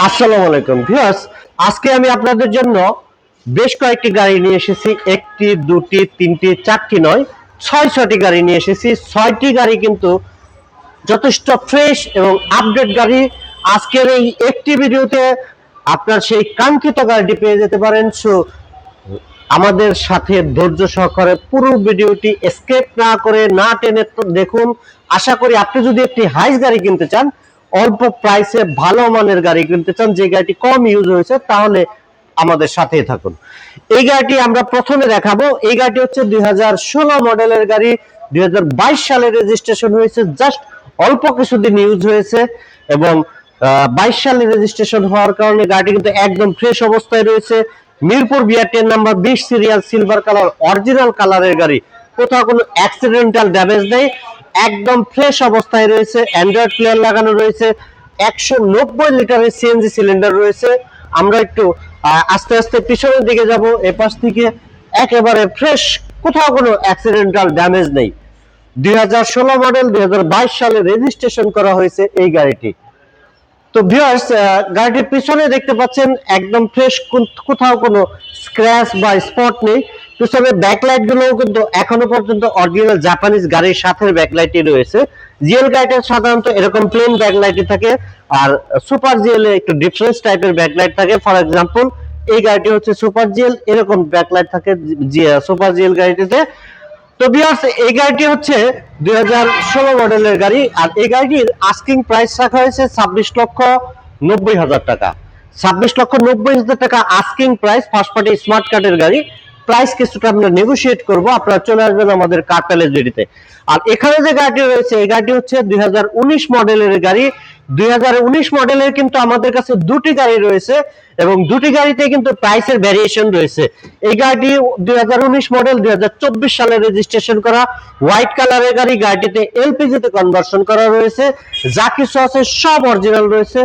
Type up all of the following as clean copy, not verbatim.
আসসালামু আলাইকুম ভিউয়ার্স, আজকে আমি আপনাদের জন্য বেশ কয়েকটি গাড়ি নিয়ে এসেছি। একটি, দুটি, তিনটি, চারটি নয়, ছয়টি গাড়ি নিয়ে এসেছি। ছয়টি গাড়ি কিন্তু যথেষ্ট ফ্রেশ এবং আপডেট গাড়ি। আজকের এই একটি ভিডিওতে আপনার সেই কাঙ্ক্ষিত গাড়িটি পেয়ে যেতে পারেন। সো আমাদের সাথে ধৈর্য সহকারে পুরো ভিডিওটি স্কিপ না করে, না টেনে দেখুন। আশা করি আপনি যদি একটি হাইস গাড়ি কিনতে চান, অল্প প্রাইসে ভালো মানের গাড়ি কিনতে চান, যে গাড়িটি কম ইউজ হয়েছে, তাহলে আমাদের সাথেই থাকুন। এই গাড়িটি আমরা প্রথমে দেখাবো। এই গাড়িটি হচ্ছে 2016 মডেলের গাড়ি। 2022 সালে রেজিস্ট্রেশন হয়েছে, জাস্ট অল্প কিছুদিন ইউজ হয়েছে এবং 22 সালে রেজিস্ট্রেশন হওয়ার কারণে গাড়িটি কিন্তু একদম ফ্রেশ অবস্থায় রয়েছে। Mirpur BRT number 20 serial, silver colour, original কালারের গাড়ি। কোথাও কোনো অ্যাক্সিডেন্টাল ড্যামেজ নেই, একদম ফ্রেশ অবস্থায় রয়েছে। অ্যান্ড্রয়েড প্লেয়ার লাগানো রয়েছে। 190 লিটারের সিএনজি সিলিন্ডার রয়েছে। আমরা একটু আস্তে আস্তে পিছনের দিকে যাব। এপাশ থেকে একেবারে ফ্রেশ, কোথাও কোনো অ্যাক্সিডেন্টাল ড্যামেজ নেই। 2016 মডেল, 2022 সালে রেজিস্ট্রেশন করা হয়েছে এই গাড়িটি। তো ভিউয়ার্স, গাড়িটির পিছনে দেখতে পাচ্ছেন একদম ফ্রেশ, কোথাও কোনো স্ক্র্যাচ বা স্পট নেই। পিছনে ব্যাকলাইট গুলোও কিন্তু এখনো পর্যন্ত অরিজিনাল জাপানিজ গাড়ির সাথে ব্যাকলাইটই রয়েছে। জিএল গাড়িতে সাধারণত এরকম প্লেন ব্যাকলাইটই থাকে, আর সুপার জিএল এ একটু ডিফারেন্স টাইপের ব্যাকলাইট থাকে। ফর এক্সাম্পল, এই গাড়িটি হচ্ছে সুপার জিএল, এরকম ব্যাকলাইট থাকে সুপার জিএল গাড়িটিতে। তো ভিউয়ার্স, এই গাড়িটি হচ্ছে 2016 মডেলের গাড়ি, আর এই গাড়িটির আস্কিং প্রাইস রাখা হয়েছে 26,90,000 টাকা। 26,90,000 টাকা asking price. First party smart কার্ডের গাড়ি। প্রাইস কিছুটা আমরা নেগোশিয়েট করব, আপনারা চলে আসবেন আমাদের কার প্যালেস জেডিতে। আর এখানে যে গাড়িটি রয়েছে, এই গাড়িটি হচ্ছে 2019 মডেলের গাড়ি। 2019 মডেলের কিন্তু আমাদের কাছে দুটি গাড়ি রয়েছে এবং দুটি গাড়িতে কিন্তু প্রাইসের ভ্যারিয়েশন রয়েছে। এই গাড়িটি 2019 মডেল, 2024 সালে রেজিস্ট্রেশন করা, হোয়াইট কালারের গাড়ি। গাড়িটিতে এলপিজি তে কনভার্সন করা রয়েছে। যা কিছু আছে সব অরিজিনাল রয়েছে,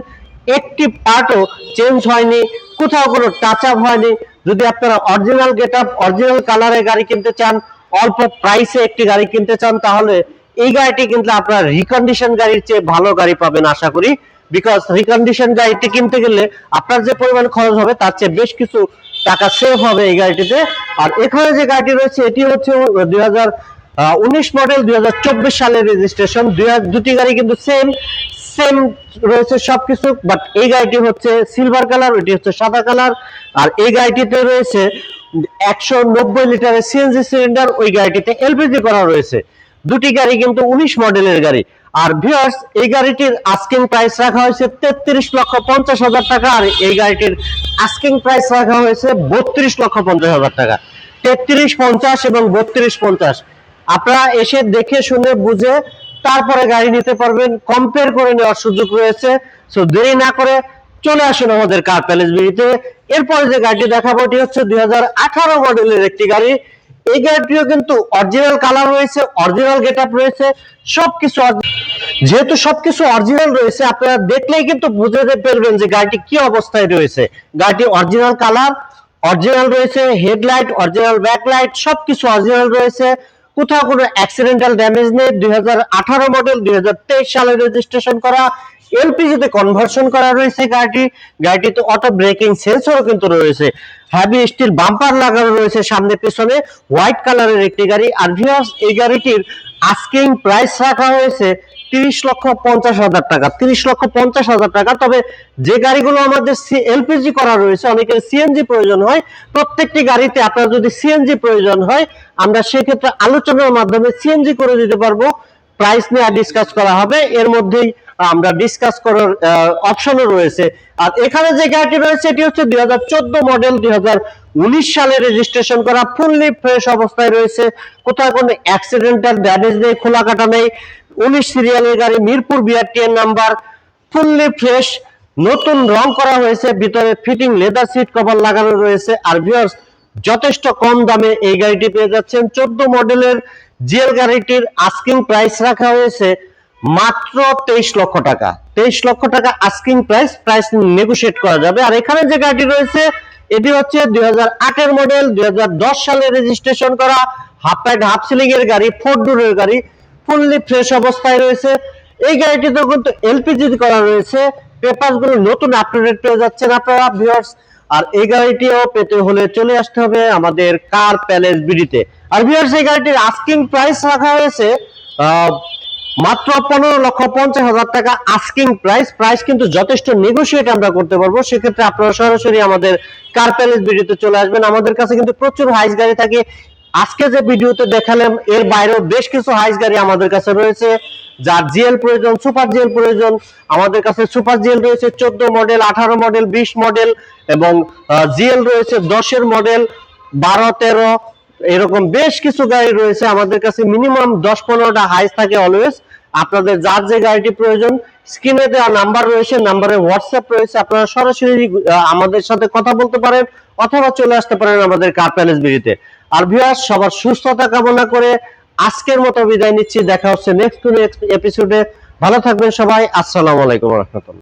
একটি পার্টও চেঞ্জ হয়নি, কোথাও কোনো টাচ আপ হয়নি। যদি আপনারা অরিজিনাল গেটআপ, অরিজিনাল কালারের গাড়ি কিনতে চান, অল্প প্রাইসে একটি গাড়ি কিনতে চান, তাহলে এই গাড়িটি কিন্তু আপনারা রিকন্ডিশন গাড়ির চেয়ে ভালো গাড়ি পাবেন আশা করি। বিকজ রিকন্ডিশন গাড়িটি কিনতে গেলে আপনার যে পরিমাণ খরচ হবে তার চেয়ে বেশ কিছু টাকা সেভ হবে এই গাড়িটিতে। আর এখানে যে গাড়িটি রয়েছে, এটি হচ্ছে 2019 মডেল, 2024 সালের রেজিস্ট্রেশন। দুটি গাড়ি কিন্তু সেম সেম রয়েছে সবকিছু, বাট এই গাড়িটি হচ্ছে সিলভার কালার, ওইটি হচ্ছে সাদা কালার। আর এই গাড়িটিতে রয়েছে 190 লিটারের সিএনজি সিলিন্ডার, ওই গাড়িটিতে এলপিজি করা রয়েছে। দুটি গাড়ি কিন্তু 19 মডেলের গাড়ি। আর ভিউয়ার্স, এই গাড়িটির আস্কিং প্রাইস রাখা হয়েছে 33,50,000 টাকা, আর এই গাড়িটির আস্কিং প্রাইস রাখা হয়েছে 32,50,000 টাকা। 33,50 এবং 32,50 আপনারা এসে দেখে শুনে বুঝে তারপরে গাড়ি নিতে পারবেন, কম্পেয়ার করে নেওয়ার সুযোগ রয়েছে। সো দেরি না করে চলে আসুন আমাদের কার প্যালেস বিডিতে। এরপরে যে গাড়িটি দেখাবো, এটি হচ্ছে 2018 মডেলের একটি গাড়ি। এই গাড়িটিও কিন্তু অরিজিনাল কালার রয়েছে, অরিজিনাল গেটআপ রয়েছে, সবকিছু। যেহেতু সবকিছু অরিজিনাল রয়েছে, আপনারা দেখলেই কিন্তু বুঝতে পারবেন যে গাড়িটি কি অবস্থায় রয়েছে। গাড়িটি অরিজিনাল কালার, অরিজিনাল রয়েছে, হেডলাইট, অরিজিনাল ব্যাকলাইট, সবকিছু অরিজিনাল রয়েছে। কোথাও কোনো অ্যাক্সিডেন্টাল ড্যামেজ নেই। 2018 মডেল, 2023 সালে রেজিস্ট্রেশন করা, এলপিজি তে কনভার্সন করা রয়েছে গাড়িটিতে অটো ব্রেকিং সেন্সরও কিন্তু রয়েছে। হেভি স্টিল বাম্পার লাগানো রয়েছে সামনে পেছনে। হোয়াইট কালারের একটি গাড়ি। আর ভিউয়ার্স, এই গাড়িটির আস্কিং প্রাইস রাখা হয়েছে 30,50,000 টাকা। 30,50,000 টাকা। তবে যে গাড়িগুলো আমাদের এলপিজি করা রয়েছে, অনেকের সিএনজি প্রয়োজন হয়, প্রত্যেকটি গাড়িতে আপনার যদি সিএনজি প্রয়োজন হয়, আমরা সেক্ষেত্রে আলোচনার মাধ্যমে সিএনজি করে দিতে পারবো। প্রাইস নিয়ে ডিসকাস করা হবে, এর মধ্যেই আমরা ডিসকাস করার অপশনও রয়েছে। আর এখানে যে গাড়িটি রয়েছে, এটি হচ্ছে 2014 মডেল, 2019 সালে রেজিস্ট্রেশন করা, ফুললি ফ্রেশ অবস্থায় রয়েছে। কোথাও কোনো অ্যাক্সিডেন্টাল ড্যামেজ নেই, খোলা কাটা নেই। 19 সিরিয়ালের গাড়ি, Mirpur BRT number, fully fresh, নতুন রং করা হয়েছে, ভিতরে ফিটিং লেদার সিট কভার লাগানো রয়েছে। আর ভিউয়ার্স, যথেষ্ট কম দামে এই গাড়িটি পেয়ে যাচ্ছেন। 14 মডেলের জিএল গাড়িটির আস্কিং প্রাইস রাখা হয়েছে মাত্র 23 লক্ষ টাকা। 23 লক্ষ টাকা আস্কিং প্রাইস। প্রাইস নেগোশিয়েট করা যাবে। আর এখানে যে গাড়িটি রয়েছে, এটি হচ্ছে 2008 মডেল, 2010 সালে রেজিস্ট্রেশন করা, হাফ প্যাড হাফ সিলিং এর গাড়ি, 4 ডোরের গাড়ি, ফুললি ফ্রেশ অবস্থায় রয়েছে। এই গাড়িটিতে কিন্তু এলপিজি করা রয়েছে। পেপারস গুলো নতুন আপডেট পেয়ে যাচ্ছেন আপনারা ভিউয়ার্স। আর এই গাড়িটিও পেতে হলে চলে আসতে হবে আমাদের কার প্যালেস বিডিতে। আর ভিউয়ার্স, এই গাড়িটির আস্কিং প্রাইস রাখা হয়েছে মাত্র 15,50,000 টাকা আস্কিং প্রাইস কিন্তু যথেষ্ট নেগোশিয়েট আমরা করতে পারবো। সেক্ষেত্রে আপনারা সরাসরি আমাদের কার প্যালেস ভিডিওতে চলে আসবেন। আমাদের কাছে কিন্তু প্রচুর হাইস গাড়ি থাকে। আজকে যে ভিডিওতে দেখালাম এর বাইরেও বেশ কিছু হাইস গাড়ি আমাদের কাছে রয়েছে। যার জিএল প্রয়োজন, সুপার জিএল প্রয়োজন, আমাদের কাছে সুপার জিএল রয়েছে 14 মডেল, 18 মডেল, 20 মডেল এবং জিএল রয়েছে 10-এর মডেল, 12, 13 এরকম বেশ কিছু গাড়ি রয়েছে আমাদের কাছে। মিনিমাম 10-15টা হাইস থাকে অলওয়েজ। আপনাদের যার যে গাড়িটি প্রয়োজন স্ক্রিনে দেওয়া নাম্বার রয়েছে, নাম্বারে হোয়াটসঅ্যাপ রয়েছে, আপনারা সরাসরি আমাদের সাথে কথা বলতে পারেন অথবা চলে আসতে পারেন আমাদের কার প্যালেস বিডিতে। আর ভিউয়ার্স, সবার সুস্থতা কামনা করে আজকের মতো বিদায় নিচ্ছি। দেখা হচ্ছে নেক্সট এপিসোডে। ভালো থাকবেন সবাই। আসসালামু আলাইকুম ওয়া রাহমাতুল্লাহ।